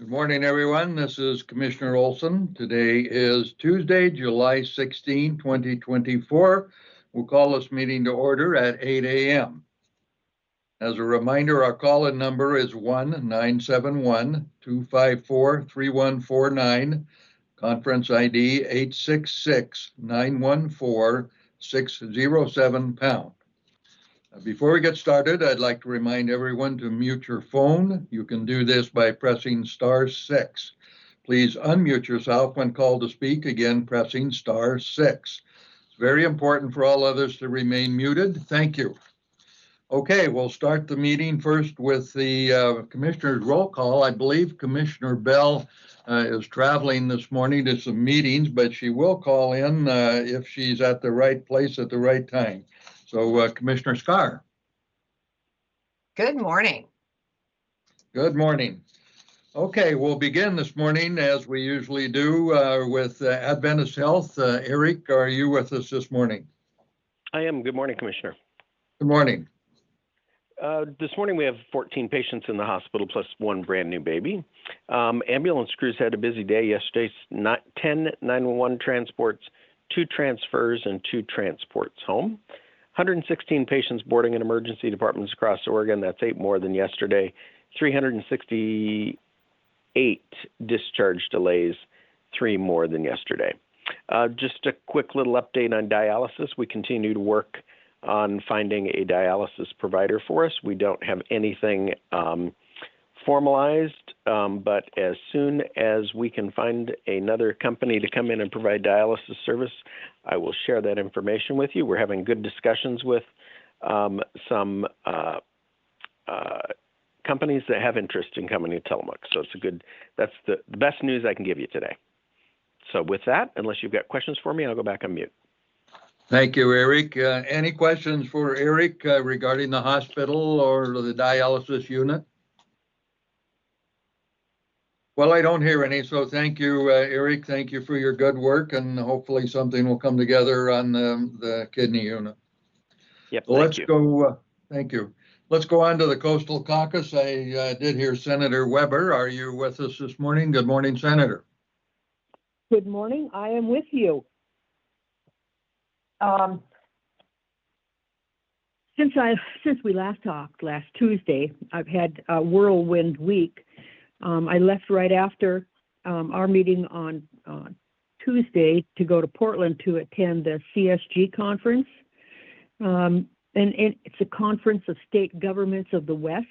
Good morning, everyone. This is Commissioner Olson. Today is Tuesday, July 16, 2024. We'll call this meeting to order at 8 a.m. As a reminder, our call-in number is 1-971-254-3149, conference ID 866-914-607#. Before we get started, I'd like to remind everyone to mute your phone. You can do this by pressing *6. Please unmute yourself when called to speak, again pressing *6. It's very important for all others to remain muted. Thank you. Okay, we'll start the meeting first with the Commissioner's roll call. I believe Commissioner Bell is traveling this morning to some meetings, but she will call in if she's at the right place at the right time. So, Commissioner Scar. Good morning. Good morning. Okay, we'll begin this morning, as we usually do, with Adventist Health. Eric, are you with us this morning? I am. Good morning, Commissioner. Good morning. This morning we have 14 patients in the hospital plus one brand new baby. Ambulance crews had a busy day yesterday. 10 911 transports, 2 transfers, and 2 transports home. 116 patients boarding in emergency departments across Oregon. That's 8 more than yesterday. 368 discharge delays, 3 more than yesterday. Just a quick little update on dialysis. We continue to work on finding a dialysis provider for us. We don't have anything formalized, but as soon as we can find another company to come in and provide dialysis service, I will share that information with you. We're having good discussions with some companies that have interest in coming to Tillamook. So that's the best news I can give you today. So with that, unless you've got questions for me, I'll go back on mute. Thank you, Eric. Any questions for Eric regarding the hospital or the dialysis unit? Well, I don't hear any, so thank you, Eric. Thank you for your good work, and hopefully something will come together on the kidney unit. Yep, so let's go. Thank you. Let's go on to the Coastal Caucus. I did hear Senator Weber. Are you with us this morning? Good morning, Senator. Good morning. I am with you. Since we last talked last Tuesday, I've had a whirlwind week. I left right after our meeting on Tuesday to go to Portland to attend the CSG conference. And it's a conference of state governments of the West.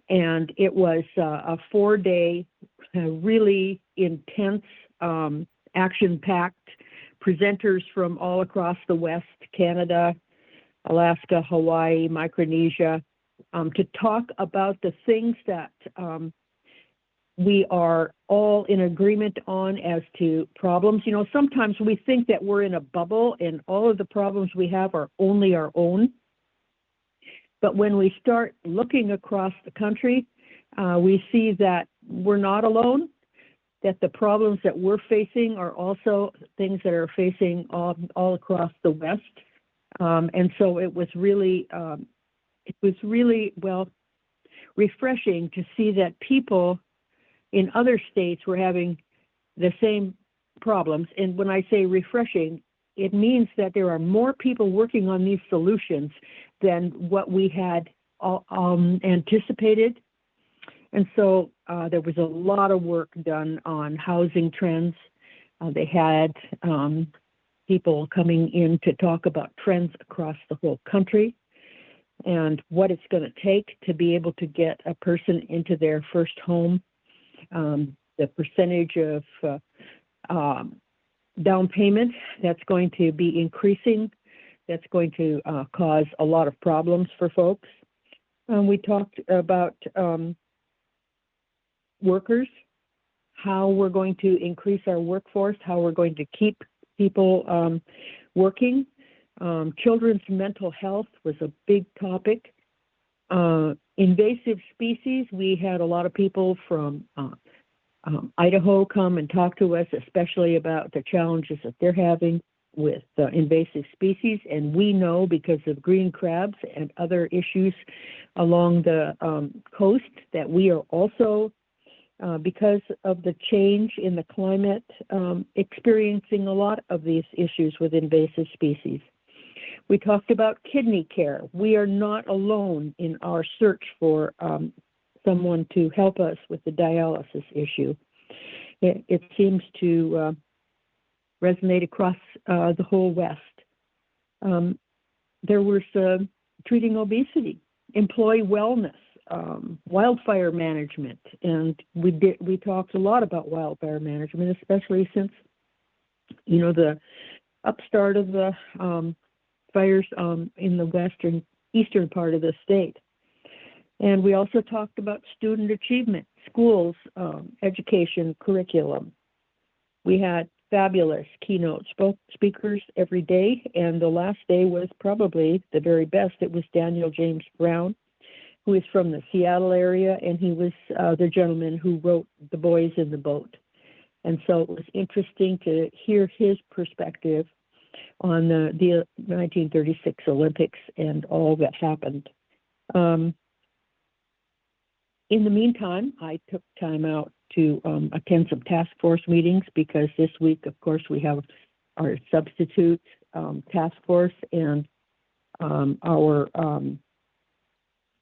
And it was a 4-day, really intense, action-packed presenters from all across the West, Canada, Alaska, Hawaii, Micronesia, to talk about the things that we are all in agreement on as to problems. You know, sometimes we think that we're in a bubble and all of the problems we have are only our own. But when we start looking across the country, we see that we're not alone, that the problems that we're facing are also things that are facing all across the West. And so it was really refreshing to see that people in other states were having the same problems. And when I say refreshing, it means that there are more people working on these solutions than what we had anticipated. And so there was a lot of work done on housing trends. They had people coming in to talk about trends across the whole country and what it's going to take to be able to get a person into their first home. The percentage of down payment that's going to be increasing, that's going to cause a lot of problems for folks. We talked about workers, how we're going to increase our workforce, how we're going to keep people working. Children's mental health was a big topic. Invasive species, we had a lot of people from Idaho come and talk to us, especially about the challenges that they're having with invasive species. And we know because of green crabs and other issues along the coast that we are also because of the change in the climate, experiencing a lot of these issues with invasive species. We talked about kidney care. We are not alone in our search for someone to help us with the dialysis issue. It seems to resonate across the whole West. There was treating obesity, employee wellness, wildfire management, and we talked a lot about wildfire management, especially since the upstart of the fires in the eastern part of the state. And we also talked about student achievement, schools, education, curriculum. We had fabulous keynote speakers every day, and the last day was probably the very best. It was Daniel James Brown, who is from the Seattle area, and he was the gentleman who wrote The Boys in the Boat. And so it was interesting to hear his perspective on the 1936 Olympics and all that happened. In the meantime, I took time out to attend some task force meetings because this week, of course, we have our substitute task force and our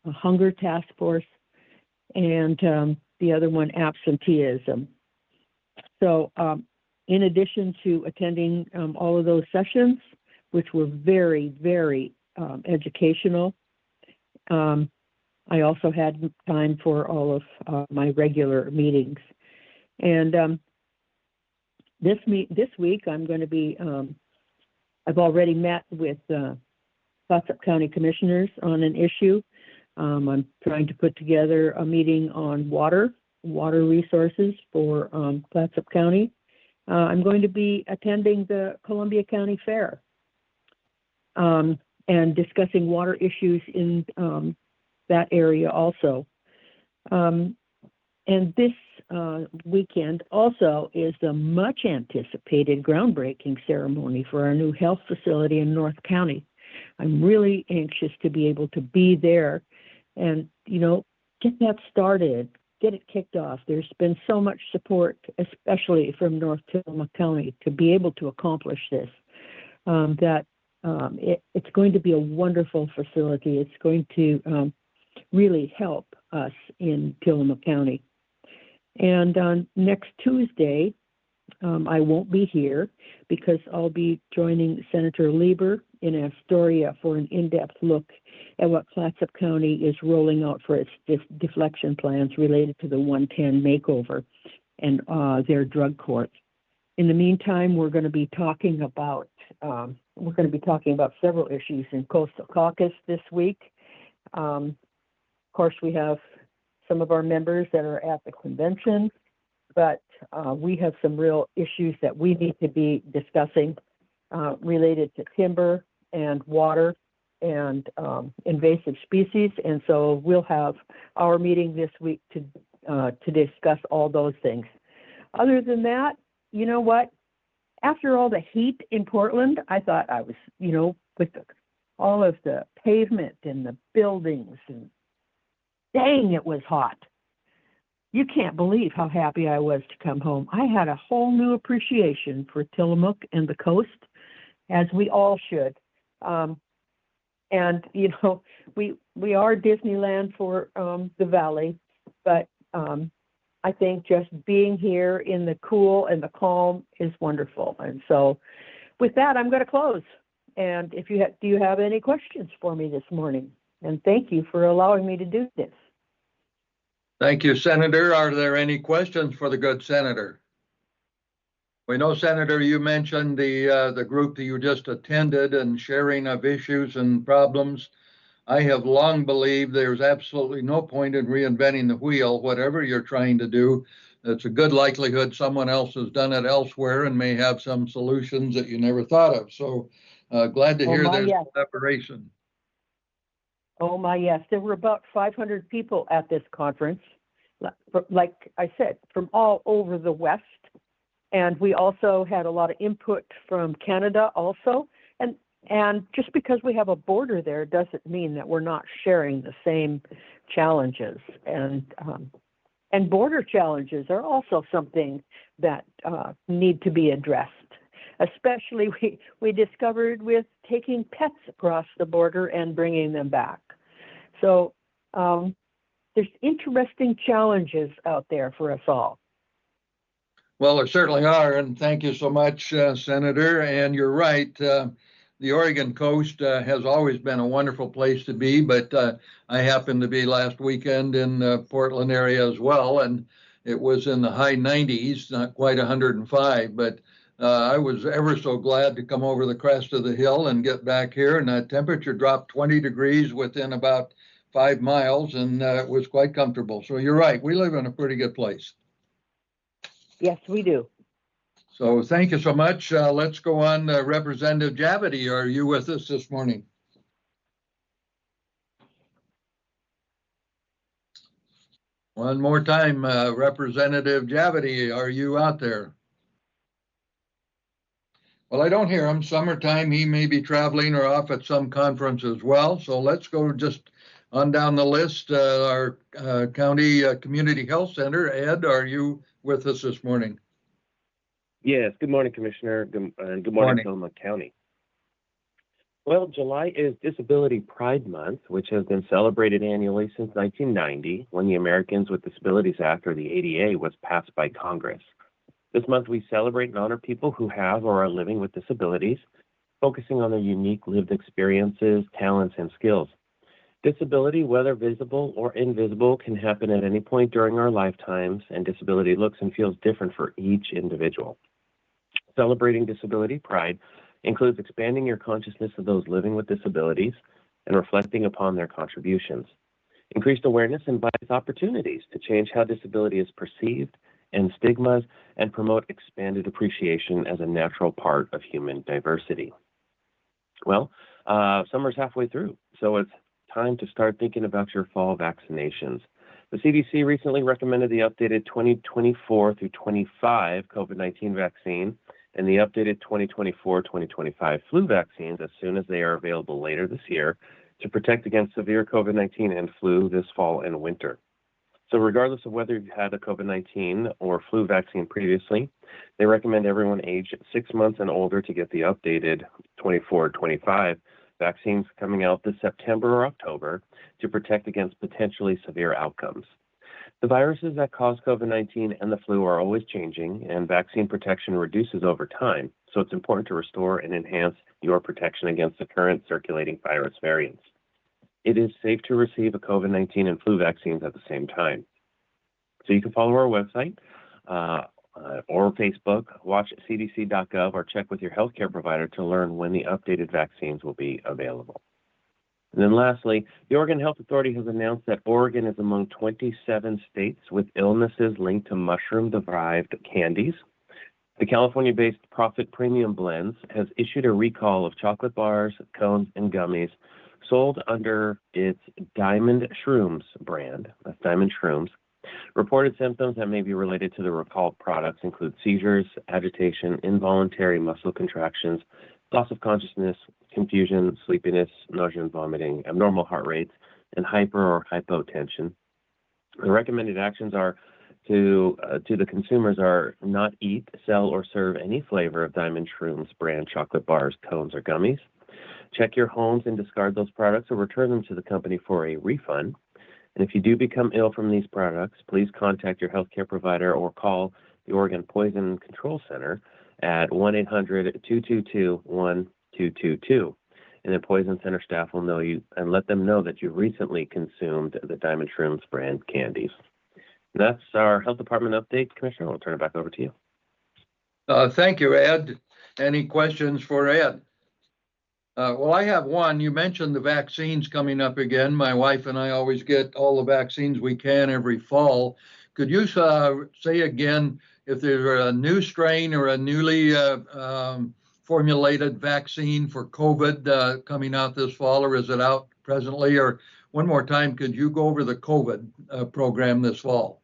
hunger task force, and the other one, absenteeism. So in addition to attending all of those sessions, which were very, very educational, I also had time for all of my regular meetings. And this week, I'm going to be, I've already met with Clatsop County commissioners on an issue. I'm trying to put together a meeting on water resources for Clatsop County. I'm going to be attending the Columbia County Fair and discussing water issues in that area also. And this weekend also is the much anticipated groundbreaking ceremony for our new health facility in North County. I'm really anxious to be able to be there and, get that started, get it kicked off. There's been so much support, especially from North Tillamook County, to be able to accomplish this, that it's going to be a wonderful facility. It's going to really help us in Tillamook County. And on next Tuesday, I won't be here because I'll be joining Senator Lieber in Astoria for an in-depth look at what Clatsop County is rolling out for its deflection plans related to the 110 makeover and their drug court. In the meantime, we're going to be talking about several issues in Coastal Caucus this week. Of course, we have some of our members that are at the convention, but we have some real issues that we need to be discussing related to timber and water and invasive species. And so we'll have our meeting this week to discuss all those things. Other than that, you know what? After all the heat in Portland, I thought I was, with all of the pavement and the buildings, and dang, it was hot. You can't believe how happy I was to come home. I had a whole new appreciation for Tillamook and the coast, as we all should. And, we are Disneyland for the Valley, but I think just being here in the cool and the calm is wonderful. And so with that, I'm going to close. And if do you have any questions for me this morning? And thank you for allowing me to do this. Thank you, Senator. Are there any questions for the good senator? We know, Senator, you mentioned the group that you just attended and sharing of issues and problems. I have long believed there's absolutely no point in reinventing the wheel. Whatever you're trying to do, it's a good likelihood someone else has done it elsewhere and may have some solutions that you never thought of. So glad to hear there's collaboration. Oh my, yes. There were about 500 people at this conference, like I said, from all over the West. And we also had a lot of input from Canada also. And just because we have a border there doesn't mean that we're not sharing the same challenges. And And border challenges are also something that need to be addressed. Especially we discovered with taking pets across the border and bringing them back. So there's interesting challenges out there for us all. Well, there certainly are, and thank you so much, Senator. And you're right, the Oregon coast has always been a wonderful place to be, but I happened to be last weekend in the Portland area as well, and it was in the high 90s, not quite 105, but I was ever so glad to come over the crest of the hill and get back here, and the temperature dropped 20 degrees within about 5 miles, and it was quite comfortable. So you're right, we live in a pretty good place. Yes, we do. So thank you so much. Let's go on. Representative Javity, are you with us this morning? One more time, Representative Javity, are you out there? Well, I don't hear him. Summertime, he may be traveling or off at some conference as well. So let's go just on down the list. Our County Community Health Center, Ed, are you with us this morning? Yes, good morning, Commissioner, and good morning, Tillamook County. Well, July is Disability Pride Month, which has been celebrated annually since 1990, when the Americans with Disabilities Act, or the ADA, was passed by Congress. This month, we celebrate and honor people who have or are living with disabilities, focusing on their unique lived experiences, talents, and skills. Disability, whether visible or invisible, can happen at any point during our lifetimes, and disability looks and feels different for each individual. Celebrating disability pride includes expanding your consciousness of those living with disabilities and reflecting upon their contributions. Increased awareness invites opportunities to change how disability is perceived and stigmas, and promote expanded appreciation as a natural part of human diversity. Well, summer's halfway through, so it's time to start thinking about your fall vaccinations. The CDC recently recommended the updated 2024 through 25 COVID-19 vaccine and the updated 2024-2025 flu vaccines as soon as they are available later this year to protect against severe COVID-19 and flu this fall and winter. So regardless of whether you've had a COVID-19 or flu vaccine previously, they recommend everyone aged 6 months and older to get the updated 24-25 vaccines coming out this September or October to protect against potentially severe outcomes. The viruses that cause COVID-19 and the flu are always changing, and vaccine protection reduces over time, so it's important to restore and enhance your protection against the current circulating virus variants. It is safe to receive a COVID-19 and flu vaccines at the same time. So you can follow our website or Facebook, watch cdc.gov, or check with your healthcare provider to learn when the updated vaccines will be available. And then lastly, the Oregon Health Authority has announced that Oregon is among 27 states with illnesses linked to mushroom-derived candies. The California-based Profit Premium Blends has issued a recall of chocolate bars, cones, and gummies sold under its Diamond Shrooms brand. That's Diamond Shrooms. Reported symptoms that may be related to the recalled products include seizures, agitation, involuntary muscle contractions, loss of consciousness, confusion, sleepiness, nausea and vomiting, abnormal heart rates, and hyper or hypotension. The recommended actions are to the consumers are not eat, sell, or serve any flavor of Diamond Shrooms brand chocolate bars, cones, or gummies. Check your homes and discard those products or return them to the company for a refund. And if you do become ill from these products, please contact your healthcare provider or call the Oregon Poison Control Center at 1-800-222-1222. And the Poison Center staff will know you and let them know that you recently consumed the Diamond Shrooms brand candies. That's our health department update. Commissioner, I'll turn it back over to you. Thank you, Ed. Any questions for Ed? Well, I have one. You mentioned the vaccines coming up again. My wife and I always get all the vaccines we can every fall. Could you say again if there's a new strain or a newly formulated vaccine for COVID coming out this fall, or is it out presently? Or one more time, could you go over the COVID program this fall?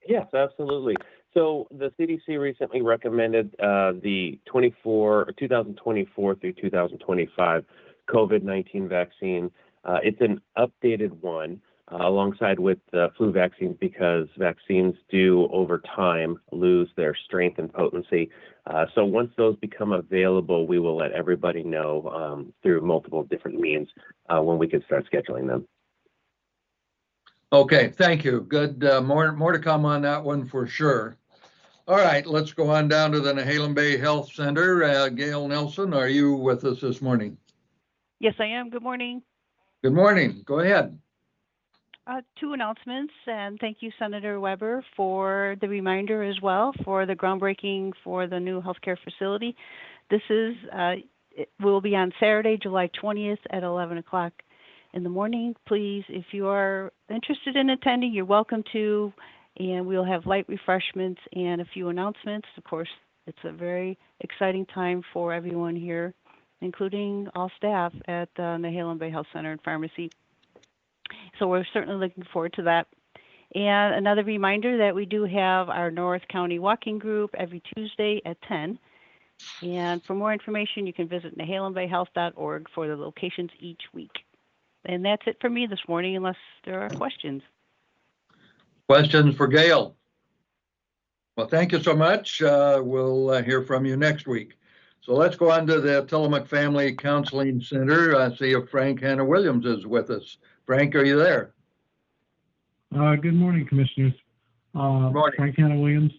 Yes, absolutely. So the CDC recently recommended the 2024 through 2025 COVID-19 vaccine. It's an updated one alongside with flu vaccines, because vaccines do over time lose their strength and potency. So once those become available, we will let everybody know through multiple different means when we can start scheduling them. Okay, thank you. Good. More to come on that one for sure. All right, let's go on down to the Nehalem Bay Health Center. Gail Nelson, are you with us this morning? Yes, I am. Good morning. Good morning. Go ahead. Two announcements, and thank you, Senator Weber, for the reminder as well for the groundbreaking for the new healthcare facility. This will be on Saturday, July 20th at 11 o'clock in the morning. Please, if you are interested in attending, you're welcome to, and we'll have light refreshments and a few announcements. Of course, it's a very exciting time for everyone here, including all staff at the Nehalem Bay Health Center and Pharmacy. So we're certainly looking forward to that. And another reminder that we do have our North County Walking Group every Tuesday at 10. And for more information, you can visit nehalembayhealth.org for the locations each week. And that's it for me this morning, unless there are questions. Questions for Gail? Well, thank you so much. We'll hear from you next week. So let's go on to the Tillamook Family Counseling Center. See if Frank Hanna-Williams is with us. Frank, are you there? Good morning, Commissioners. Morning. Frank Hanna-Williams,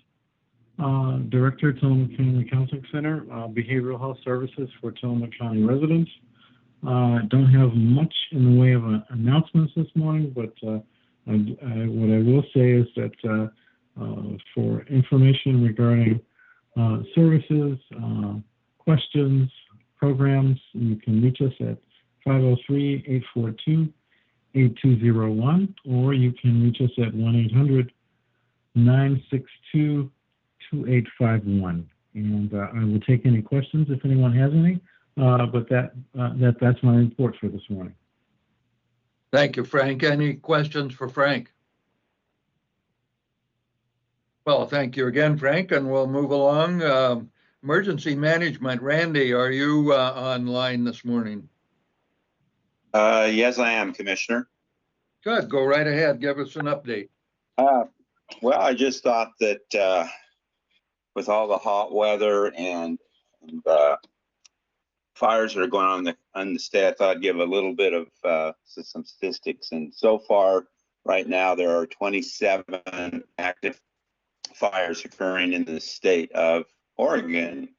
Director, Tillamook Family Counseling Center, Behavioral Health Services for Tillamook County residents. Don't have much in the way of announcements this morning, but what I will say is that for information regarding services, questions, programs, you can reach us at 503-842-8201, or you can reach us at 1-800-962-2851. And I will take any questions if anyone has any, but that's my report for this morning. Thank you, Frank. Any questions for Frank? Well, thank you again, Frank, and we'll move along. Emergency Management, Randy, are you online this morning? Yes, I am, Commissioner. Good. Go right ahead. Give us an update. Well, I just thought that with all the hot weather and fires that are going on the state, I thought I'd give a little bit of some statistics. And so far, right now, there are 27 active fires occurring in the state of Oregon.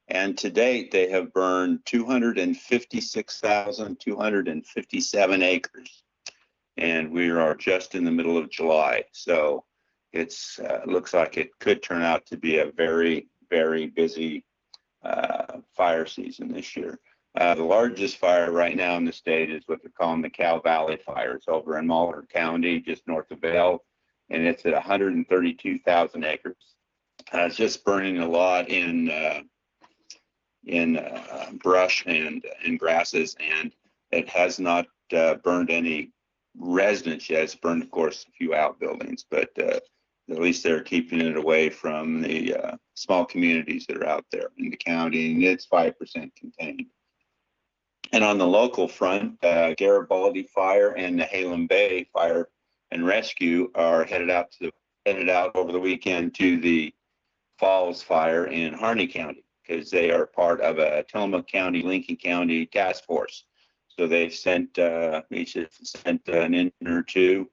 And to date, they have burned 256,257 acres. And we are just in the middle of July. So it looks like it could turn out to be a very, very busy fire season this year. The largest fire right now in the state is what they're calling the Cow Valley fires over in Malheur County, just north of Vail. And it's at 132,000 acres. It's just burning a lot in brush and grasses, and it has not burned any residents yet. It's burned, of course, a few outbuildings, but at least they're keeping it away from the small communities that are out there in the county, and it's 5% contained. And on the local front, Garibaldi Fire and Nehalem Bay Fire and Rescue are headed out over the weekend to the Falls Fire in Harney County, because they are part of a Tillamook County, Lincoln County task force. So they've sent each have sent an engine or two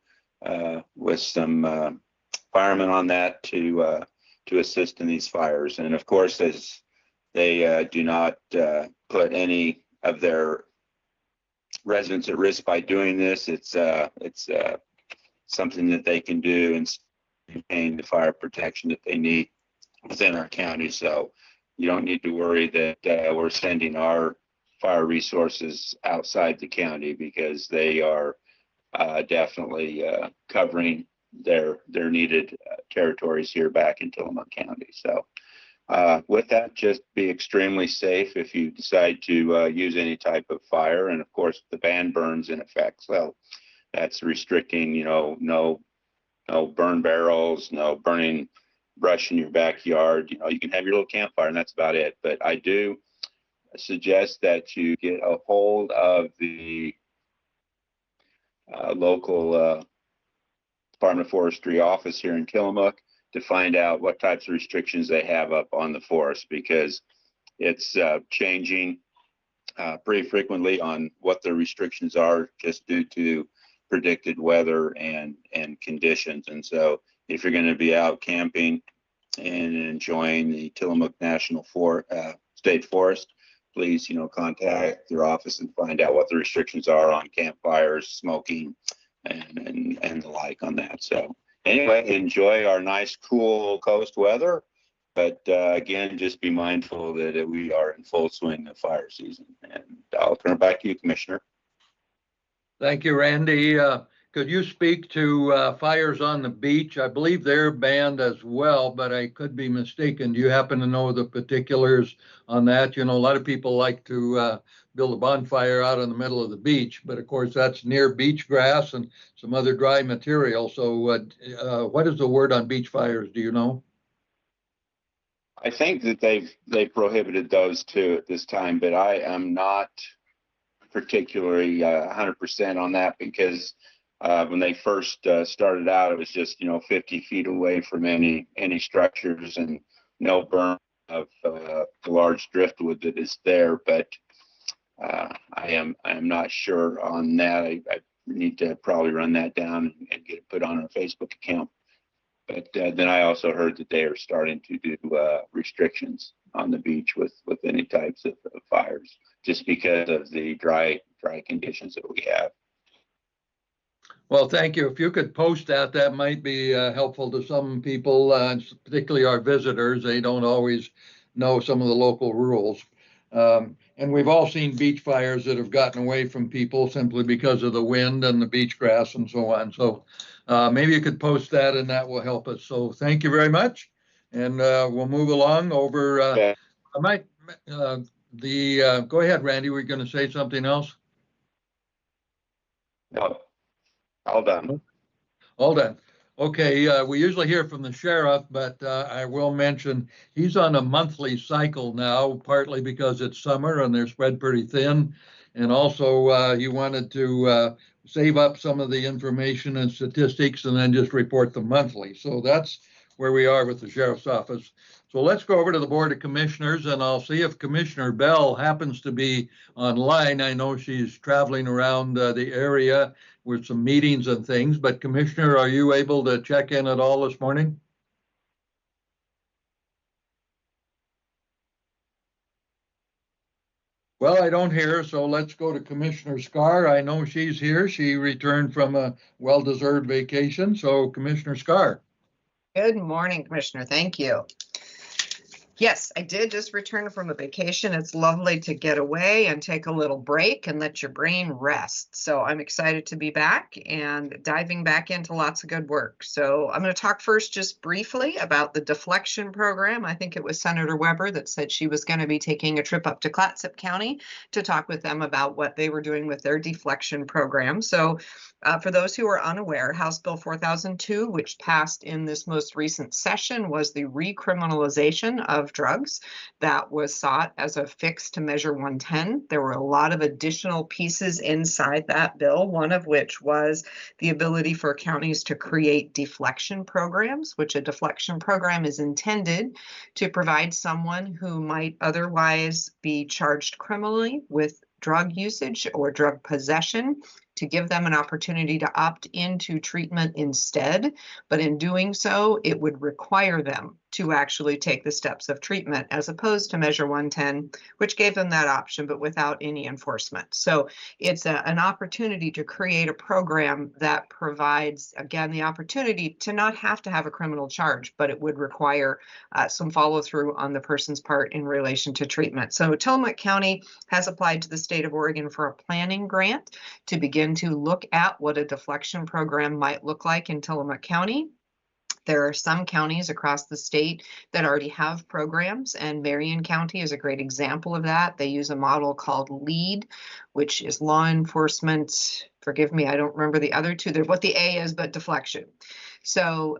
with some firemen on that to assist in these fires. And of course, as they do not put any of their residents at risk by doing this, it's something that they can do and maintain the fire protection that they need within our county. So you don't need to worry that we're sending our fire resources outside the county, because they are definitely covering their needed territories here back in Tillamook County. So with that, just be extremely safe if you decide to use any type of fire. And of course, the ban burn's in effect. So that's restricting, no burn barrels, no burning brush in your backyard. You can have your little campfire, and that's about it. But I do suggest that you get a hold of the local Department of Forestry office here in Tillamook to find out what types of restrictions they have up on the forest, because it's changing pretty frequently on what the restrictions are just due to predicted weather and conditions. And so if you're going to be out camping and enjoying the Tillamook National State Forest, please, contact your office and find out what the restrictions are on campfires, smoking, and the like on that. So anyway, enjoy our nice, cool coast weather. But again, just be mindful that we are in full swing of fire season. And I'll turn it back to you, Commissioner. Thank you, Randy. Could you speak to fires on the beach? I believe they're banned as well, but I could be mistaken. Do you happen to know the particulars on that? A lot of people like to build a bonfire out in the middle of the beach, but of course that's near beach grass and some other dry material. So what is the word on beach fires? Do you know? I think that they've prohibited those too at this time, but I am not particularly 100% on that, because when they first started out, it was just 50 feet away from any structures and no burn of the large driftwood that is there. But I am not sure on that. I need to probably run that down and get it put on our Facebook account. But then I also heard that they are starting to do restrictions on the beach with any types of fires, just because of the dry conditions that we have. Well, thank you. If you could post that might be helpful to some people, particularly our visitors. They don't always know some of the local rules. And we've all seen beach fires that have gotten away from people simply because of the wind and the beach grass and so on. So maybe you could post that and that will help us. So thank you very much. And we'll move along over. Okay. Go ahead, Randy. We're going to say something else. No, all done. All done. Okay, we usually hear from the sheriff, but I will mention he's on a monthly cycle now, partly because it's summer and they're spread pretty thin. And also he wanted to save up some of the information and statistics and then just report them monthly. So that's where we are with the sheriff's office. So let's go over to the Board of Commissioners, and I'll see if Commissioner Bell happens to be online. I know she's traveling around the area with some meetings and things, but Commissioner, are you able to check in at all this morning? Well, I don't hear, so let's go to Commissioner Scar. I know she's here. She returned from a well-deserved vacation. So Commissioner Scar. Good morning, Commissioner. Thank you. Yes, I did just return from a vacation. It's lovely to get away and take a little break and let your brain rest. So I'm excited to be back and diving back into lots of good work. So I'm going to talk first just briefly about the deflection program. I think it was Senator Weber that said she was going to be taking a trip up to Clatsop County to talk with them about what they were doing with their deflection program. So for those who are unaware, House Bill 4002, which passed in this most recent session, was the recriminalization of drugs that was sought as a fix to Measure 110. There were a lot of additional pieces inside that bill, one of which was the ability for counties to create deflection programs, which a deflection program is intended to provide someone who might otherwise be charged criminally with drug usage or drug possession, to give them an opportunity to opt into treatment instead. But in doing so, it would require them to actually take the steps of treatment, as opposed to Measure 110, which gave them that option, but without any enforcement. So it's an opportunity to create a program that provides, again, the opportunity to not have to have a criminal charge, but it would require some follow through on the person's part in relation to treatment. So Tillamook County has applied to the state of Oregon for a planning grant to begin to look at what a deflection program might look like in Tillamook County. There are some counties across the state that already have programs, and Marion County is a great example of that. They use a model called LEAD, which is law enforcement. Forgive me, I don't remember the other two. They're what the A is, but deflection. So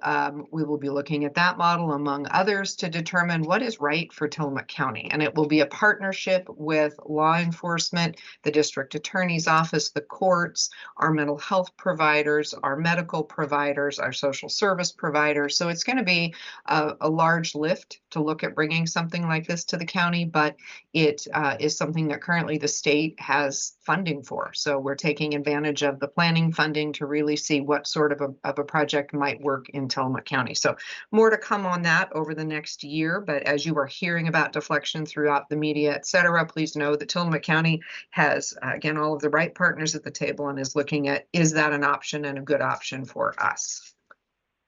we will be looking at that model among others to determine what is right for Tillamook County. And it will be a partnership with law enforcement, the district attorney's office, the courts, our mental health providers, our medical providers, our social service providers. So it's going to be a large lift to look at bringing something like this to the county, but it is something that currently the state has funding for. So we're taking advantage of the planning funding to really see what sort of a project might work in Tillamook County. So more to come on that over the next year. But as you are hearing about deflection throughout the media, et cetera, please know that Tillamook County has, again, all of the right partners at the table and is looking at, is that an option and a good option for us?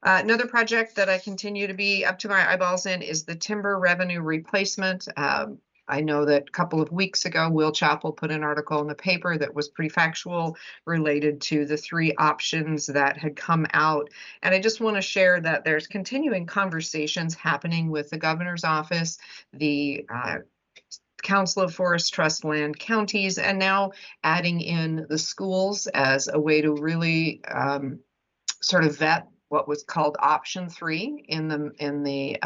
Another project that I continue to be up to my eyeballs in is the timber revenue replacement. I know that a couple of weeks ago, Will Chappell put an article in the paper that was pretty factual related to the 3 options that had come out. And I just want to share that there's continuing conversations happening with the governor's office, the Council of Forest Trust Land Counties, and now adding in the schools as a way to really sort of vet what was called option 3 in the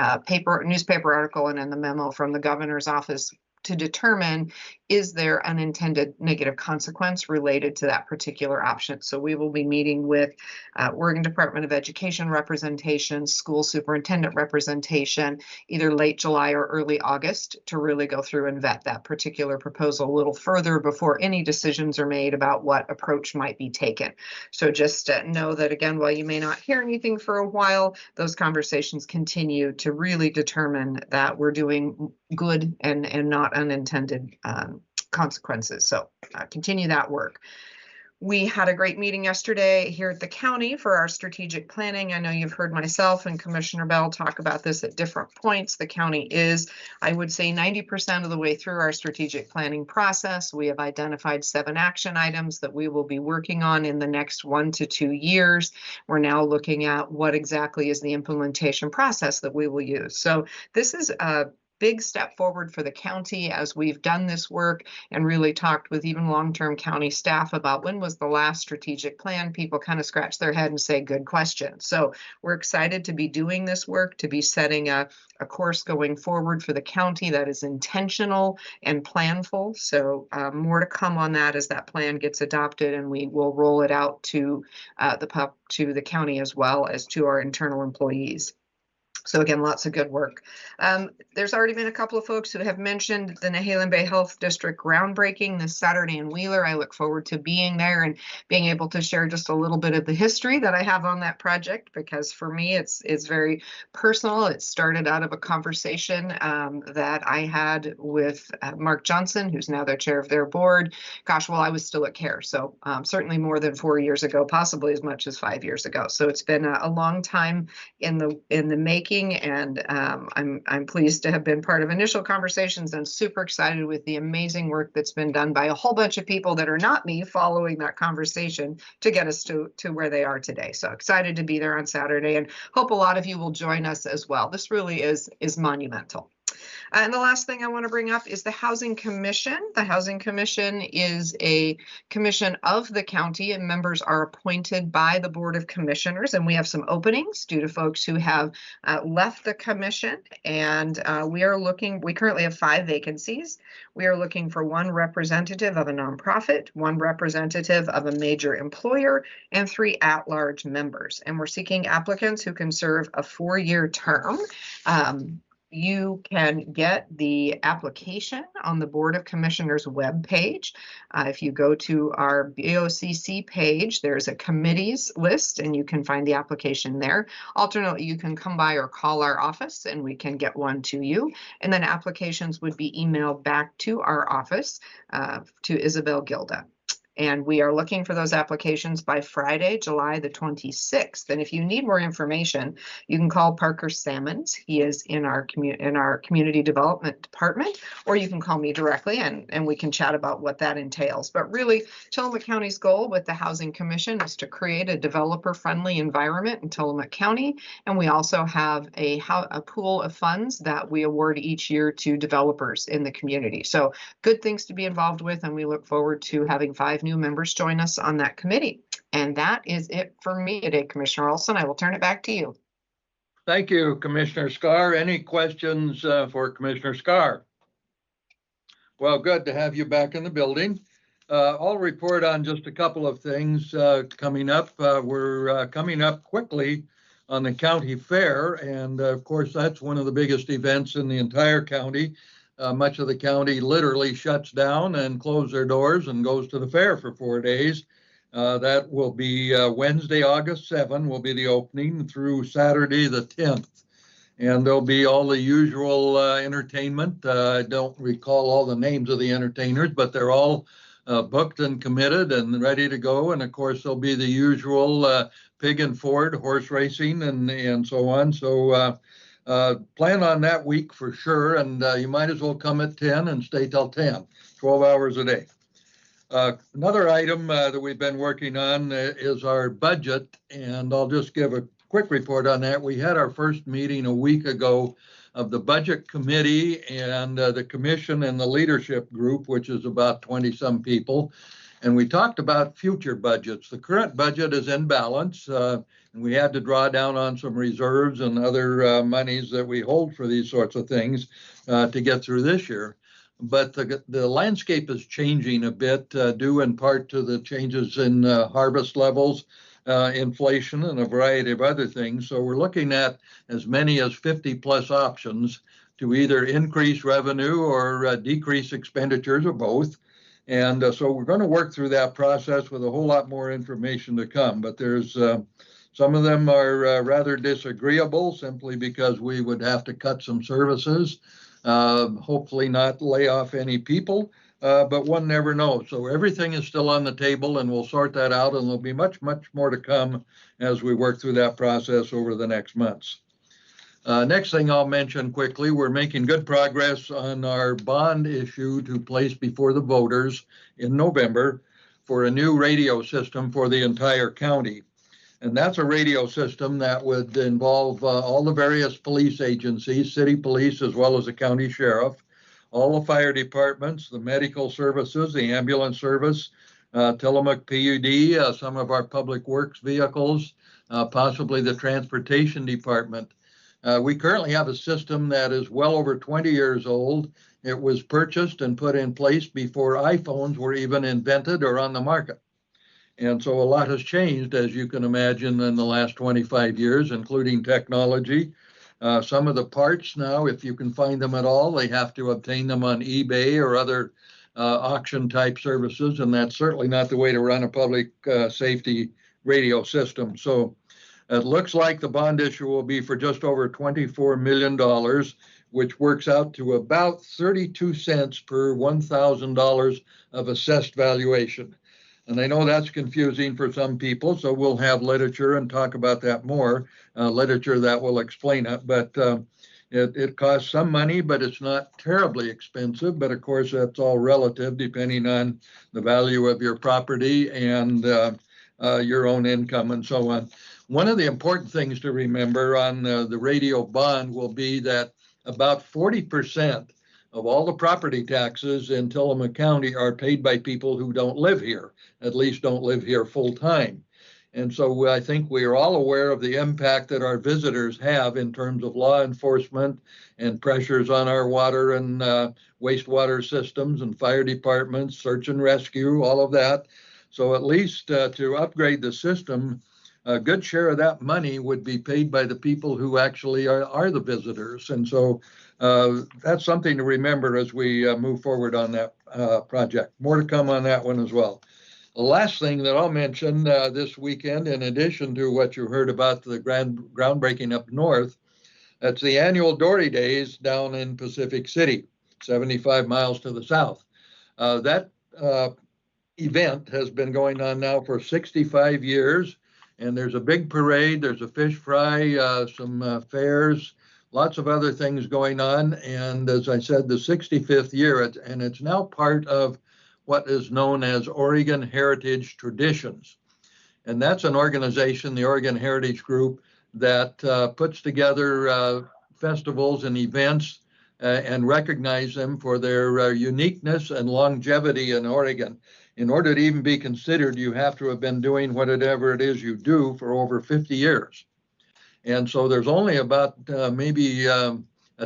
newspaper article and in the memo from the governor's office to determine, is there an intended negative consequence related to that particular option? So we will be meeting with Oregon Department of Education representation, school superintendent representation, either late July or early August to really go through and vet that particular proposal a little further before any decisions are made about what approach might be taken. So just know that, again, while you may not hear anything for a while, those conversations continue to really determine that we're doing good and not unintended consequences. So continue that work. We had a great meeting yesterday here at the county for our strategic planning. I know you've heard myself and Commissioner Bell talk about this at different points. The county is, I would say, 90% of the way through our strategic planning process. We have identified 7 action items that we will be working on in the next 1 to 2 years. We're now looking at what exactly is the implementation process that we will use. So this is a big step forward for the county as we've done this work and really talked with even long-term county staff about when was the last strategic plan. People kind of scratch their head and say, good question. So we're excited to be doing this work, to be setting a course going forward for the county that is intentional and planful. So more to come on that as that plan gets adopted, and we will roll it out to the county as well as to our internal employees. So again, lots of good work. There's already been a couple of folks who have mentioned the Nehalem Bay Health District groundbreaking this Saturday in Wheeler. I look forward to being there and being able to share just a little bit of the history that I have on that project, because for me, it's very personal. It started out of a conversation that I had with Mark Johnson, who's now the chair of their board. Gosh, well, I was still at CARE, so certainly more than 4 years ago, possibly as much as 5 years ago. So it's been a long time in the making. And I'm pleased to have been part of initial conversations and super excited with the amazing work that's been done by a whole bunch of people that are not me following that conversation to get us to where they are today. So excited to be there on Saturday and hope a lot of you will join us as well. This really is monumental. And the last thing I want to bring up is the Housing Commission. The Housing Commission is a commission of the county, and members are appointed by the Board of Commissioners. And we have some openings due to folks who have left the commission. And we currently have 5 vacancies. We are looking for 1 representative of a nonprofit, 1 representative of a major employer, and 3 at-large members. And we're seeking applicants who can serve a 4-year term. You can get the application on the Board of Commissioners webpage. If you go to our BOCC page, there's a committees list and you can find the application there. Alternately, you can come by or call our office and we can get one to you. And then applications would be emailed back to our office, to Isabel Gilda. And we are looking for those applications by Friday, July the 26th. And if you need more information, you can call Parker Salmons. He is in our community development department, or you can call me directly and we can chat about what that entails. But really, Tillamook County's goal with the Housing Commission is to create a developer-friendly environment in Tillamook County. And we also have a pool of funds that we award each year to developers in the community. So good things to be involved with, and we look forward to having 5 new members join us on that committee. And that is it for me today, Commissioner Olson. I will turn it back to you. Thank you, Commissioner Scar. Any questions for Commissioner Scar? Well, good to have you back in the building. I'll report on just a couple of things coming up. We're coming up quickly on the county fair, and of course, that's one of the biggest events in the entire county. Much of the county literally shuts down and closes their doors and goes to the fair for 4 days. That will be Wednesday, August 7 will be the opening through Saturday, the 10th. And there'll be all the usual entertainment. I don't recall all the names of the entertainers, but they're all booked and committed and ready to go. And of course, there'll be the usual pig and Ford horse racing and so on. So plan on that week for sure. And you might as well come at 10 and stay till 10, 12 hours a day. Another item that we've been working on is our budget, and I'll just give a quick report on that. We had our first meeting a week ago of the budget committee and the commission and the leadership group, which is about 20-some people, and we talked about future budgets. The current budget is in balance, and we had to draw down on some reserves and other monies that we hold for these sorts of things to get through this year. But the landscape is changing a bit, due in part to the changes in harvest levels, inflation, and a variety of other things. So we're looking at as many as 50 plus options to either increase revenue or decrease expenditures or both. And so we're going to work through that process with a whole lot more information to come. But there's some of them are rather disagreeable simply because we would have to cut some services. Hopefully not lay off any people, but one never knows. So everything is still on the table, and we'll sort that out, and there'll be much, much more to come as we work through that process over the next months. Next thing I'll mention quickly, we're making good progress on our bond issue to place before the voters in November for a new radio system for the entire county. And that's a radio system that would involve all the various police agencies, city police, as well as the county sheriff, all the fire departments, the medical services, the ambulance service, Tillamook PUD, some of our public works vehicles, possibly the transportation department. We currently have a system that is well over 20 years old. It was purchased and put in place before iPhones were even invented or on the market. And so a lot has changed, as you can imagine, in the last 25 years, including technology. Some of the parts now, if you can find them at all, they have to obtain them on eBay or other auction type services. And that's certainly not the way to run a public safety radio system. So it looks like the bond issue will be for just over $24 million, which works out to about 32 cents per $1,000 of assessed valuation. And I know that's confusing for some people, so we'll have literature and talk about that more, literature that will explain it. But it costs some money, but it's not terribly expensive. But of course, that's all relative depending on the value of your property and your own income and so on. One of the important things to remember on the radio bond will be that about 40% of all the property taxes in Tillamook County are paid by people who don't live here, at least don't live here full time. And so I think we are all aware of the impact that our visitors have in terms of law enforcement and pressures on our water and wastewater systems and fire departments, search and rescue, all of that. So at least to upgrade the system, a good share of that money would be paid by the people who actually are the visitors. And so that's something to remember as we move forward on that project. More to come on that one as well. The last thing that I'll mention this weekend, in addition to what you heard about the groundbreaking up north, that's the annual Dory Days down in Pacific City, 75 miles to the south. That event has been going on now for 65 years. And there's a big parade, there's a fish fry, some fairs, lots of other things going on. And as I said, the 65th year, and it's now part of what is known as Oregon Heritage Traditions. And that's an organization, the Oregon Heritage Group, that puts together festivals and events and recognize them for their uniqueness and longevity in Oregon. in order to even be considered, you have to have been doing whatever it is you do for over 50 years. And so there's only about maybe a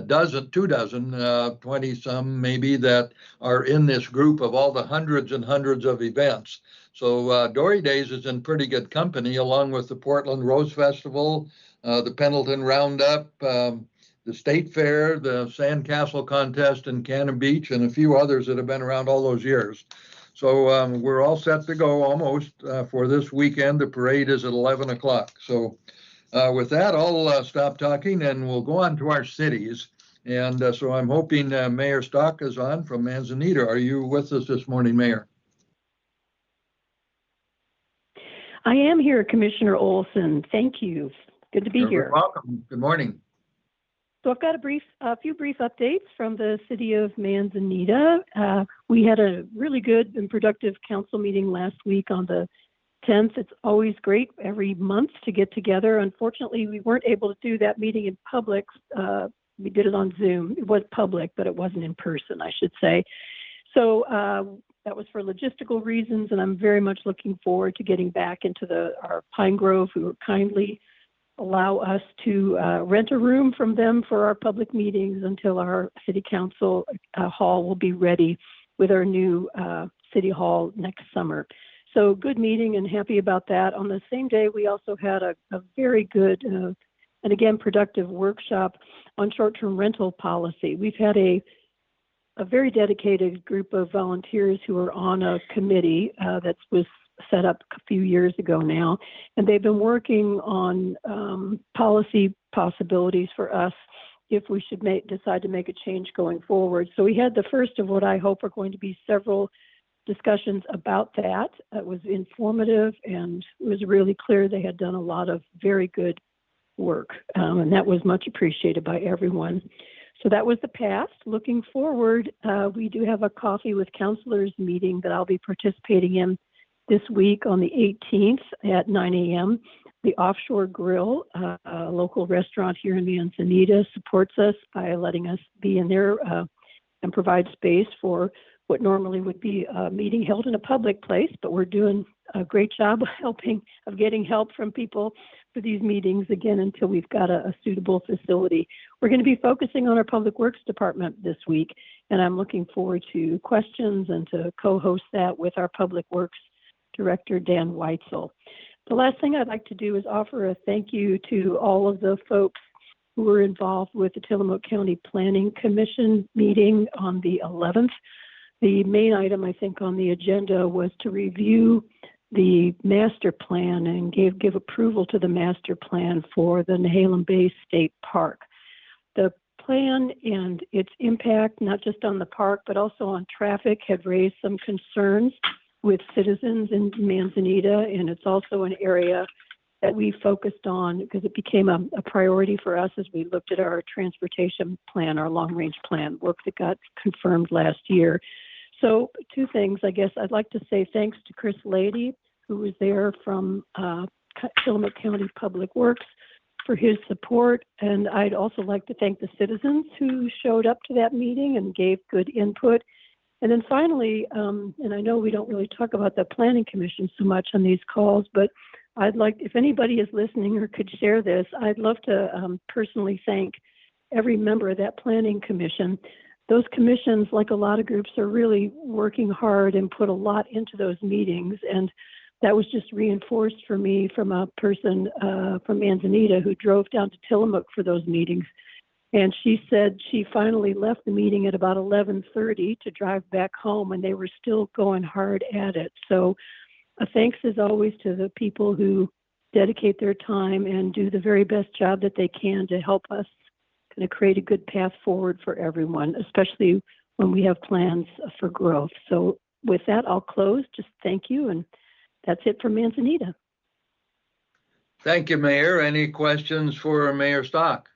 dozen, 24, 20 some maybe that are in this group of all the hundreds and hundreds of events. So Dory Days is in pretty good company, along with the Portland Rose Festival, the Pendleton Roundup, the State Fair, the Sandcastle Contest in Cannon Beach, and a few others that have been around all those years. So we're all set to go almost for this weekend. The parade is at 11 o'clock. So with that, I'll stop talking and we'll go on to our cities. And so I'm hoping Mayor Stock is on from Manzanita. Are you with us this morning, Mayor? I am here, Commissioner Olson. Thank you. Good to be here. You're welcome. Good morning. So I've got a few brief updates from the city of Manzanita. We had a really good and productive council meeting last week on the 10th. It's always great every month to get together. Unfortunately, we weren't able to do that meeting in public. We did it on Zoom. It was public, but it wasn't in person, I should say. So that was for logistical reasons, and I'm very much looking forward to getting back into our Pine Grove, who were kindly allow us to rent a room from them for our public meetings until our city council hall will be ready with our new city hall next summer. So good meeting and happy about that. On the same day, we also had a very good and again productive workshop on short-term rental policy. We've had a very dedicated group of volunteers who are on a committee that was set up a few years ago now, and they've been working on policy possibilities for us if we should decide to make a change going forward. So we had the first of what I hope are going to be several discussions about that. It was informative, and it was really clear they had done a lot of very good work, and that was much appreciated by everyone. So that was the past. Looking forward, we do have a Coffee with Counselors meeting that I'll be participating in this week on the 18th at 9 a.m. The Offshore Grill, a local restaurant here in Manzanita, supports us by letting us be in there and provide space for what normally would be a meeting held in a public place, but we're doing a great job of getting help from people for these meetings, again, until we've got a suitable facility. We're going to be focusing on our Public Works Department this week, and I'm looking forward to questions and to co-host that with our Public Works Director, Dan Weitzel. The last thing I'd like to do is offer a thank you to all of the folks who were involved with the Tillamook County Planning Commission meeting on the 11th. The main item, I think, on the agenda was to review the master plan and give approval to the master plan for the Nehalem Bay State Park. The plan and its impact, not just on the park, but also on traffic, had raised some concerns with citizens in Manzanita, and it's also an area that we focused on because it became a priority for us as we looked at our transportation plan, our long-range plan, work that got confirmed last year. So two things, I guess. I'd like to say thanks to Chris Lady, who was there from Tillamook County Public Works, for his support. And I'd also like to thank the citizens who showed up to that meeting and gave good input. And then finally, and I know we don't really talk about the Planning Commission so much on these calls, but I'd like, if anybody is listening or could share this, I'd love to personally thank every member of that Planning Commission. Those commissions, like a lot of groups, are really working hard and put a lot into those meetings. And that was just reinforced for me from a person from Manzanita who drove down to Tillamook for those meetings. And she said she finally left the meeting at about 11:30 to drive back home, and they were still going hard at it. So thanks as always to the people who dedicate their time and do the very best job that they can to help us kind of create a good path forward for everyone, especially when we have plans for growth. So with that, I'll close. Just thank you, and that's it for Manzanita. Thank you, Mayor. Any questions for Mayor Stock?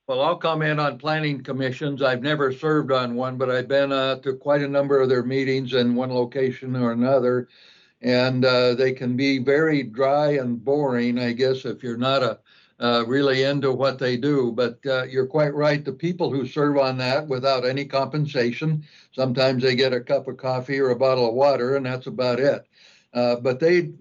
Well, I'll comment on planning commissions. I've never served on one, but I've been to quite a number of their meetings in one location or another. And they can be very dry and boring, I guess, if you're not really into what they do. But you're quite right. The people who serve on that without any compensation, sometimes they get a cup of coffee or a bottle of water, and that's about it. But they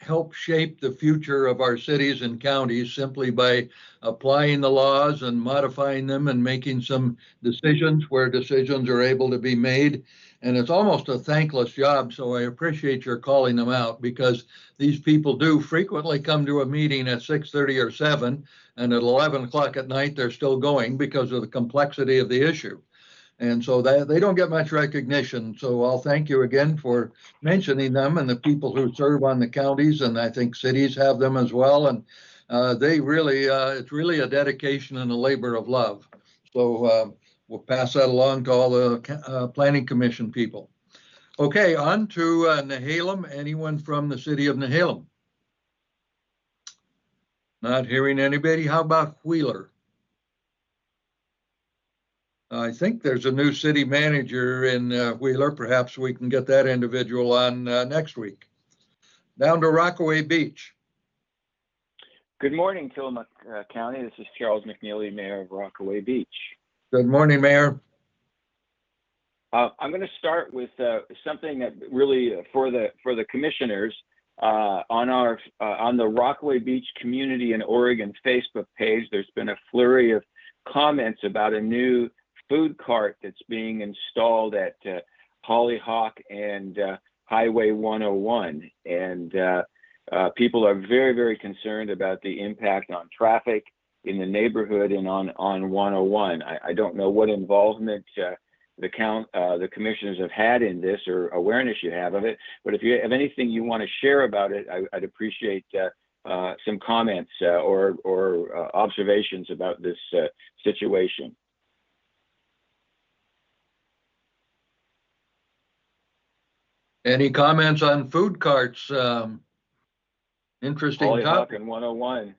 help shape the future of our cities and counties simply by applying the laws and modifying them and making some decisions where decisions are able to be made. And it's almost a thankless job, so I appreciate your calling them out, because these people do frequently come to a meeting at 6:30 or 7, and at 11 o'clock at night, they're still going because of the complexity of the issue. And so they don't get much recognition. So I'll thank you again for mentioning them and the people who serve on the counties, and I think cities have them as well. And they really, it's really a dedication and a labor of love. So we'll pass that along to all the Planning Commission people. Okay, on to Nehalem. Anyone from the city of Nehalem? Not hearing anybody. How about Wheeler? I think there's a new city manager in Wheeler. Perhaps we can get that individual on next week. Down to Rockaway Beach. Good morning, Tillamook County. This is Charles McNeely, Mayor of Rockaway Beach. Good morning, Mayor. I'm going to start with something that really for the commissioners on the Rockaway Beach Community in Oregon Facebook page. There's been a flurry of comments about a new food cart that's being installed at Hollyhock and Highway 101, and people are very, very concerned about the impact on traffic in the neighborhood and on 101. I don't know what involvement the commissioners have had in this or awareness you have of it, but if you have anything you want to share about it, I'd appreciate some comments or observations about this situation. Any comments on food carts? Interesting Hollyhock topic. and 101.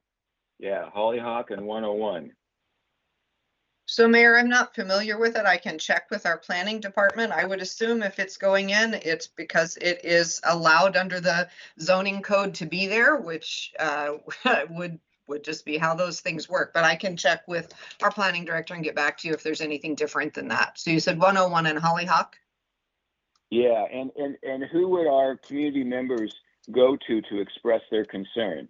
Yeah, Hollyhock and 101. So Mayor, I'm not familiar with it. I can check with our planning department. I would assume if it's going in, it's because it is allowed under the zoning code to be there, which would just be how those things work. But I can check with our planning director and get back to you if there's anything different than that. So you said 101 and Hollyhock? Yeah, and who would our community members go to express their concern?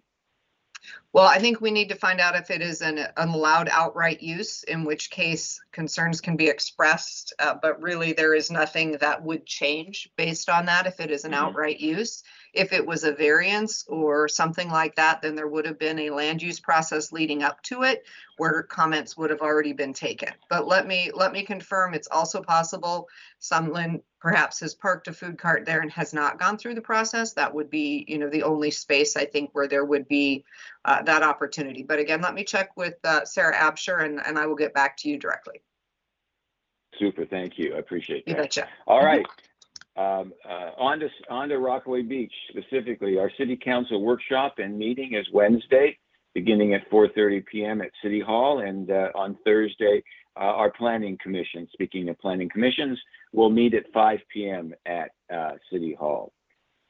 Well, I think we need to find out if it is an allowed outright use, in which case concerns can be expressed, but really there is nothing that would change based on that if it is an outright use. If it was a variance or something like that, then there would have been a land use process leading up to it where comments would have already been taken. But let me confirm, it's also possible someone perhaps has parked a food cart there and has not gone through the process. That would be, the only space I think where there would be that opportunity. But again, let me check with Sarah Absher and I will get back to you directly. Super, thank you. I appreciate that. You betcha. All right. On to Rockaway Beach specifically. Our city council workshop and meeting is Wednesday, beginning at 4:30 p.m. at City Hall, and on Thursday, our planning commission. Speaking of planning commissions, will meet at 5 p.m. at City Hall.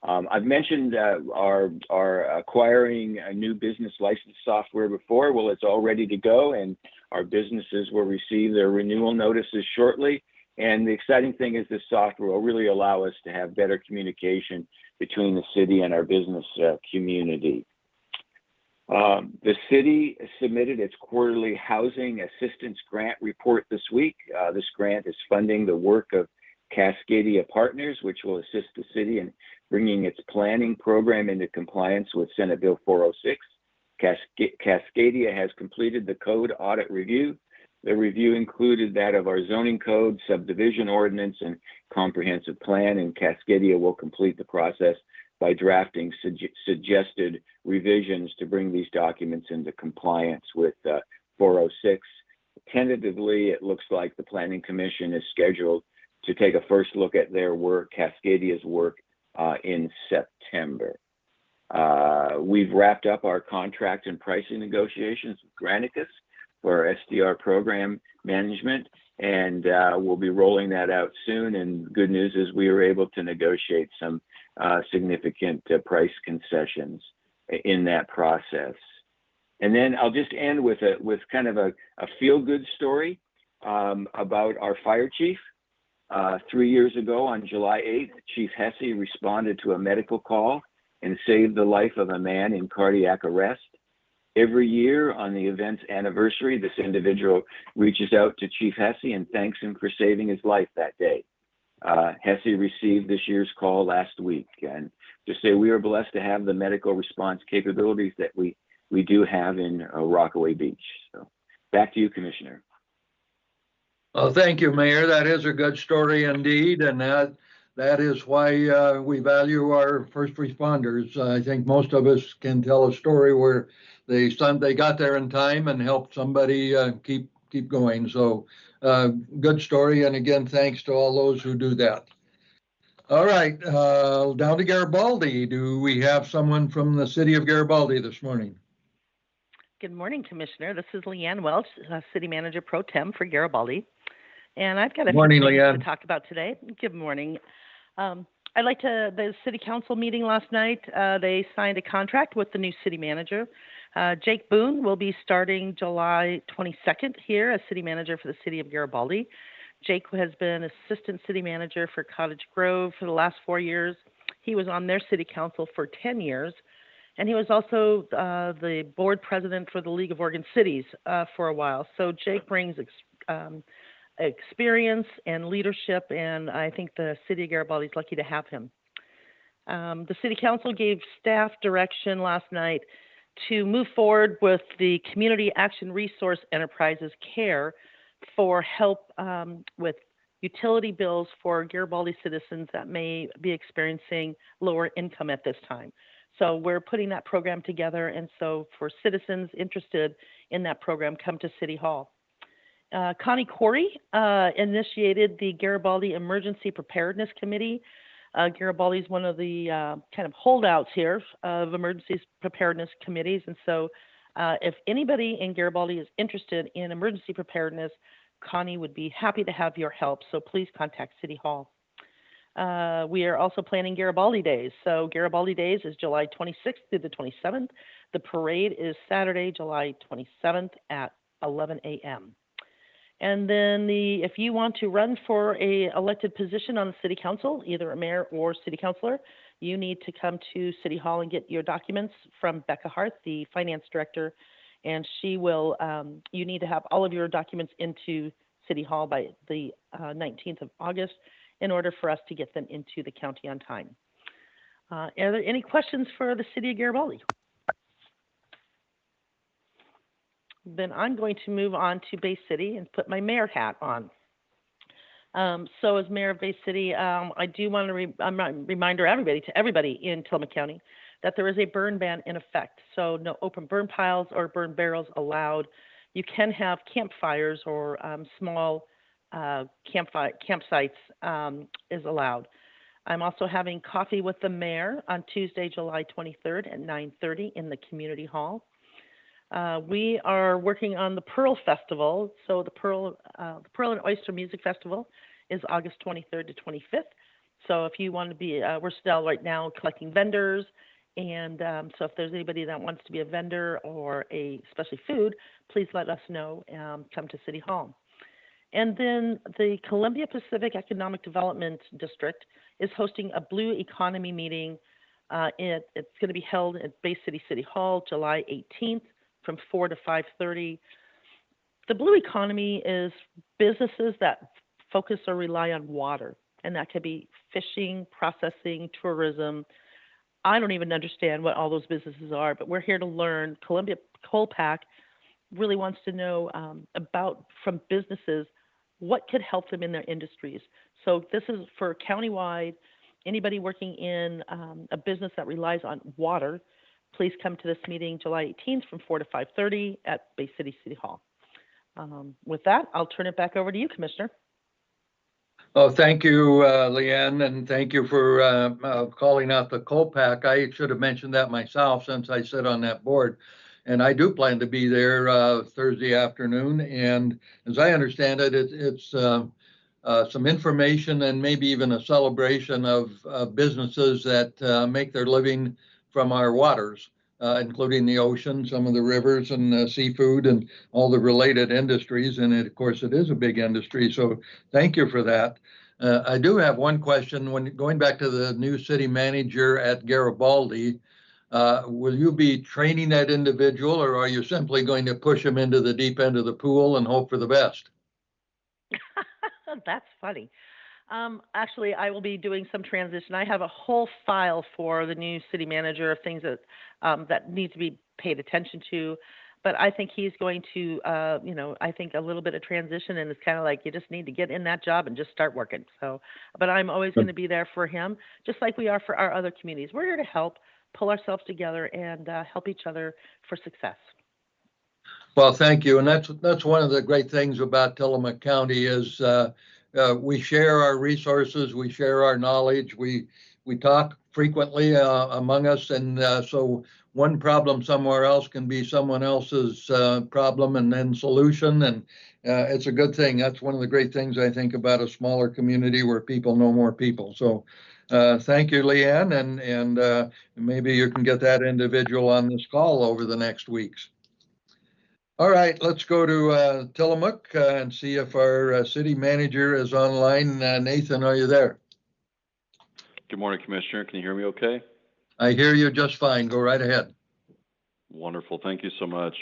I've mentioned our acquiring a new business license software before. Well, it's all ready to go, and our businesses will receive their renewal notices shortly. And the exciting thing is this software will really allow us to have better communication between the city and our business community. The city submitted its quarterly housing assistance grant report this week. This grant is funding the work of Cascadia Partners, which will assist the city in bringing its planning program into compliance with Senate Bill 406. Cascadia has completed the code audit review. The review included that of our zoning code, subdivision ordinance, and comprehensive plan, and Cascadia will complete the process by drafting suggested revisions to bring these documents into compliance with 406. Tentatively, it looks like the Planning Commission is scheduled to take a first look at their work, Cascadia's work, in September. We've wrapped up our contract and pricing negotiations with Granicus for our SDR program management, and we'll be rolling that out soon. And good news is we were able to negotiate some significant price concessions in that process. And then I'll just end with kind of a feel-good story about our fire chief. 3 years ago on July 8th, Chief Hesse responded to a medical call and saved the life of a man in cardiac arrest. Every year on the event's anniversary, this individual reaches out to Chief Hesse and thanks him for saving his life that day. Hesse received this year's call last week, and to say we are blessed to have the medical response capabilities that we do have in Rockaway Beach. So back to you, Commissioner. Well, thank you, Mayor. That is a good story indeed, and that is why we value our first responders. I think most of us can tell a story where they got there in time and helped somebody keep going. So good story, and again, thanks to all those who do that. All right, down to Garibaldi. Do we have someone from the city of Garibaldi this morning? Good morning, Commissioner. This is Leanne Welch, City Manager Pro Tem for Garibaldi. And I've got a few things to talk about today. Good morning. The City Council meeting last night, they signed a contract with the new City Manager. Jake Boone will be starting July 22nd here as City Manager for the City of Garibaldi. Jake has been Assistant City Manager for Cottage Grove for the last 4 years. He was on their City Council for 10 years. And he was also the board president for the League of Oregon Cities for a while. So Jake brings experience and leadership, and I think the City of Garibaldi is lucky to have him. The City Council gave staff direction last night to move forward with the Community Action Resource Enterprises CARE for help with utility bills for Garibaldi citizens that may be experiencing lower income at this time. So we're putting that program together, and so for citizens interested in that program, come to City Hall. Connie Corey initiated the Garibaldi Emergency Preparedness Committee. Garibaldi is one of the kind of holdouts here of emergency preparedness committees, and so if anybody in Garibaldi is interested in emergency preparedness, Connie would be happy to have your help, so please contact City Hall. We are also planning Garibaldi Days. So Garibaldi Days is July 26th through the 27th. The parade is Saturday, July 27th at 11 a.m. And then if you want to run for a elected position on the City Council, either a mayor or city councilor, you need to come to City Hall and get your documents from Becca Hart, the finance director, and she will, you need to have all of your documents into City Hall by the 19th of August in order for us to get them into the county on time. Are there any questions for the City of Garibaldi? Then I'm going to move on to Bay City and put my mayor hat on. So as mayor of Bay City, I do want to remind everybody in Tillamook County that there is a burn ban in effect. So no open burn piles or burn barrels allowed. You can have campfires or small campsites is allowed. I'm also having coffee with the mayor on Tuesday, July 23rd at 9:30 in the community hall. We are working on the Pearl Festival. So the Pearl and Oyster Music Festival is August 23rd to 25th. So if you want to be, we're still right now collecting vendors. And so if there's anybody that wants to be a vendor or especially food, please let us know. Come to City Hall. And then the Columbia Pacific Economic Development District is hosting a Blue Economy meeting. It's going to be held at Bay City City Hall, July 18th from 4 to 5:30. The Blue Economy is businesses that focus or rely on water, and that could be fishing, processing, tourism. I don't even understand what all those businesses are, but we're here to learn. Columbia Coal Pack really wants to know about, from businesses, what could help them in their industries. So this is for countywide, anybody working in a business that relies on water, please come to this meeting July 18th from 4 to 5:30 at Bay City City Hall. With that, I'll turn it back over to you, Commissioner. Oh, thank you, Leanne, and thank you for calling out the coal pack. I should have mentioned that myself since I sit on that board. And I do plan to be there Thursday afternoon. And as I understand it, it's some information and maybe even a celebration of businesses that make their living from our waters. including the ocean, some of the rivers and seafood and all the related industries. And of course, it is a big industry. So thank you for that. I do have one question. When going back to the new city manager at Garibaldi, will you be training that individual, or are you simply going to push him into the deep end of the pool and hope for the best? That's funny. Actually, I will be doing some transition. I have a whole file for the new city manager of things that that need to be paid attention to. But I think he's going to, I think a little bit of transition, and it's kind of like you just need to get in that job and just start working. So, but I'm always going to be there for him, just like we are for our other communities. We're here to help, pull ourselves together, and help each other for success. Well, thank you. And that's one of the great things about Tillamook County is we share our resources, we share our knowledge, we talk frequently among us, and so one problem somewhere else can be someone else's problem and then solution, and it's a good thing. That's one of the great things I think about a smaller community where people know more people. So thank you, Leanne, and maybe you can get that individual on this call over the next weeks. All right, let's go to Tillamook and see if our city manager is online. Nathan, are you there? Good morning, Commissioner. Can you hear me okay? I hear you just fine. Go right ahead. Wonderful. Thank you so much.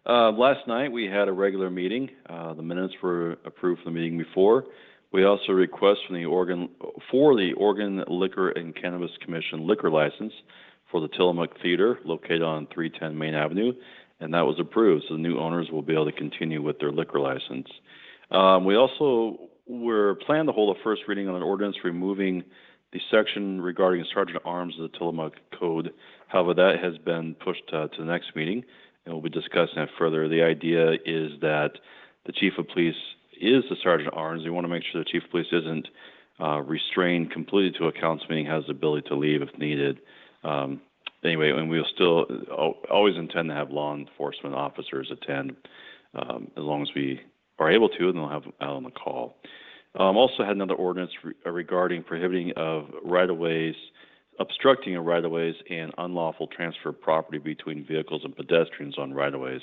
Last night we had a regular meeting. The minutes were approved from the meeting before. We also requested from the Oregon Liquor and Cannabis Commission liquor license for the Tillamook Theater located on 310 Main Avenue, and that was approved. So the new owners will be able to continue with their liquor license. We also were planning to hold a first reading on an ordinance removing the section regarding Sergeant at Arms of the Tillamook Code. However, that has been pushed to the next meeting, and we'll be discussing that further. The idea is that the Chief of Police is the Sergeant at Arms. We want to make sure the Chief of Police isn't restrained completely to a council meeting, has the ability to leave if needed. Anyway, and we'll still always intend to have law enforcement officers attend as long as we are able to, and they'll have them out on the call. Also had another ordinance regarding prohibiting of right-of-ways, obstructing of right-of-ways, and unlawful transfer of property between vehicles and pedestrians on right-of-ways.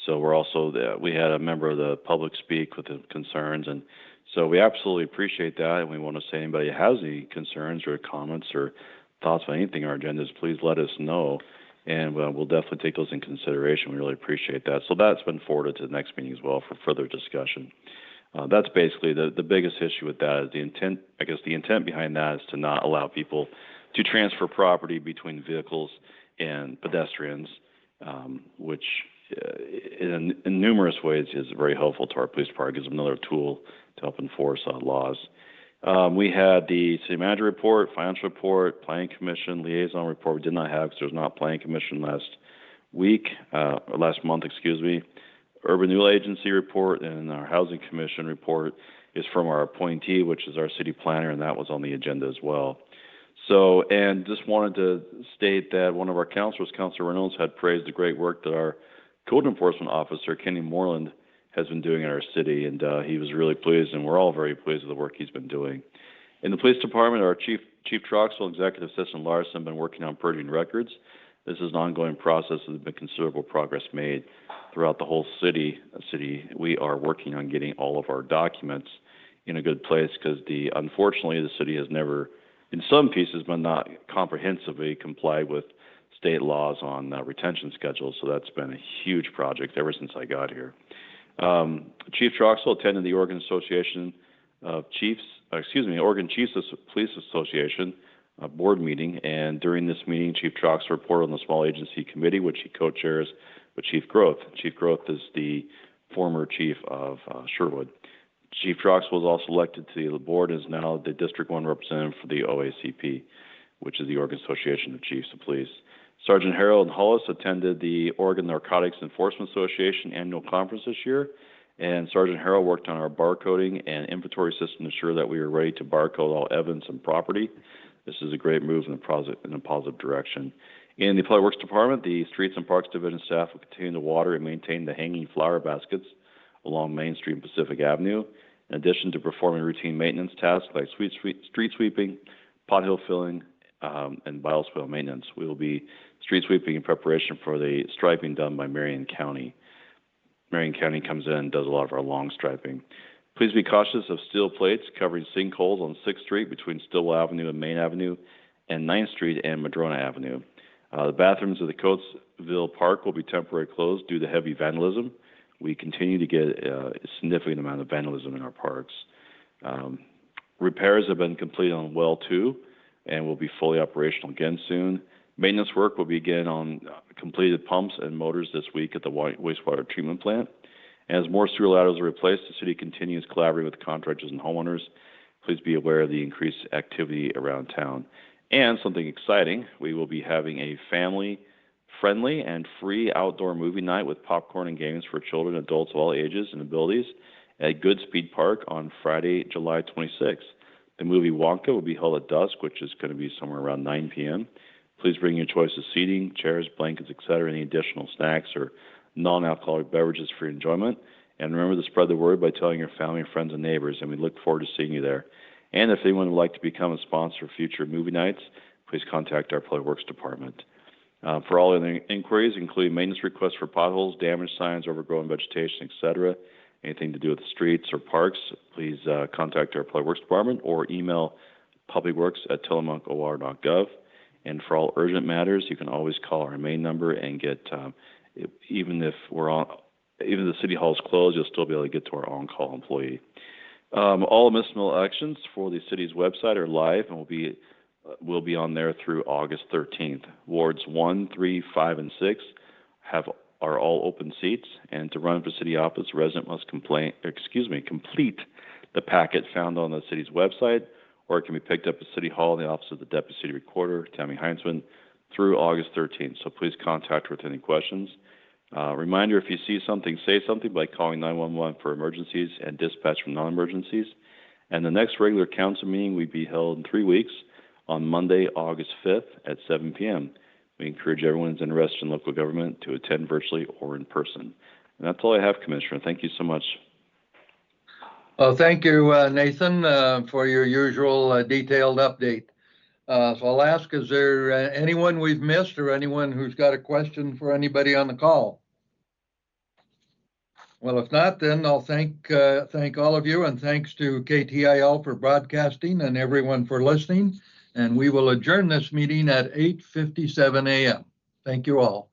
So we're also we had a member of the public speak with the concerns, and so we absolutely appreciate that. And we want to say anybody has any concerns or comments or thoughts on anything in our agendas, please let us know, and we'll definitely take those in consideration. We really appreciate that. So that's been forwarded to the next meeting as well for further discussion. That's basically the biggest issue with that is the intent. I guess the intent behind that is to not allow people to transfer property between vehicles and pedestrians, which in numerous ways is very helpful to our police department. Gives them another tool to help enforce laws. We had the city manager report, financial report, planning commission, liaison report. We did not have because there was not planning commission last month, excuse me. Urban Renewal Agency report and our Housing Commission report is from our appointee, which is our city planner, and that was on the agenda as well. So, and just wanted to state that one of our councilors, Councilor Reynolds, had praised the great work that our code enforcement officer, Kenny Moreland, has been doing in our city, and he was really pleased, and we're all very pleased with the work he's been doing. In the police department, our Chief Troxel, Executive Assistant Larson have been working on purging records. This is an ongoing process. There's been considerable progress made throughout the whole city. We are working on getting all of our documents in a good place because unfortunately the city has never, in some pieces, but not comprehensively complied with state laws on retention schedules. So that's been a huge project ever since I got here. Chief Troxel attended the Oregon Oregon Chiefs Police Association board meeting, and during this meeting, Chief Troxel reported on the Small Agency Committee, which he co-chairs with Chief Groth. Chief Groth is the former chief of Sherwood. Chief Troxel was also elected to the board and is now the District 1 representative for the OACP, which is the Oregon Association of Chiefs of Police. Sergeant Harold Hollis attended the Oregon Narcotics Enforcement Association annual conference this year, and Sergeant Harold worked on our barcoding and inventory system to ensure that we were ready to barcode all evidence and property. This is a great move in a positive direction. In the Public Works Department, the Streets and Parks Division staff will continue to water and maintain the hanging flower baskets along Main Street and Pacific Avenue, in addition to performing routine maintenance tasks like street sweeping, pothole filling, and bioswale maintenance. We will be street sweeping in preparation for the striping done by Marion County. Marion County comes in and does a lot of our long striping. Please be cautious of steel plates covering sinkholes on 6th Street between Stillwell Avenue and Main Avenue, and 9th Street and Madrona Avenue. The bathrooms of the Coatesville Park will be temporarily closed due to heavy vandalism. We continue to get a significant amount of vandalism in our parks. Repairs have been completed on Well 2 and will be fully operational again soon. Maintenance work will begin on completed pumps and motors this week at the wastewater treatment plant. As more sewer laterals are replaced, the city continues collaborating with contractors and homeowners. Please be aware of the increased activity around town. And something exciting, we will be having a family-friendly and free outdoor movie night with popcorn and games for children and adults of all ages and abilities at Goodspeed Park on Friday, July 26th. The movie Wonka will be held at dusk, which is going to be somewhere around 9 p.m. Please bring your choice of seating, chairs, blankets, etc., any additional snacks or non-alcoholic beverages for your enjoyment. And remember to spread the word by telling your family, friends, and neighbors, and we look forward to seeing you there. And if anyone would like to become a sponsor of future movie nights, please contact our Public Works Department. For all other inquiries, including maintenance requests for potholes, damaged signs, overgrown vegetation, etc., anything to do with the streets or parks, please contact our Public Works Department or email publicworks@tillamookor.gov. And for all urgent matters, you can always call our main number and get, even if the city hall is closed, you'll still be able to get to our on-call employee. All municipal elections for the city's website are live and will be on there through August 13th. Wards 1, 3, 5, and 6 are all open seats, and to run for city office, a resident must complete the packet found on the city's website, or it can be picked up at City Hall in the office of the Deputy City Recorder, Tammy Heinzman, through August 13th. So please contact her with any questions. Reminder, if you see something, say something by calling 911 for emergencies and dispatch from non-emergencies. And the next regular council meeting will be held in 3 weeks on Monday, August 5th at 7 p.m. We encourage everyone who's interested in local government to attend virtually or in person. And that's all I have, Commissioner. Thank you so much. Well, thank you, Nathan, for your usual detailed update. So I'll ask, is there anyone we've missed or anyone who's got a question for anybody on the call? Well, if not, then I'll thank all of you, and thanks to KTIL for broadcasting and everyone for listening. And we will adjourn this meeting at 8:57 a.m. Thank you all.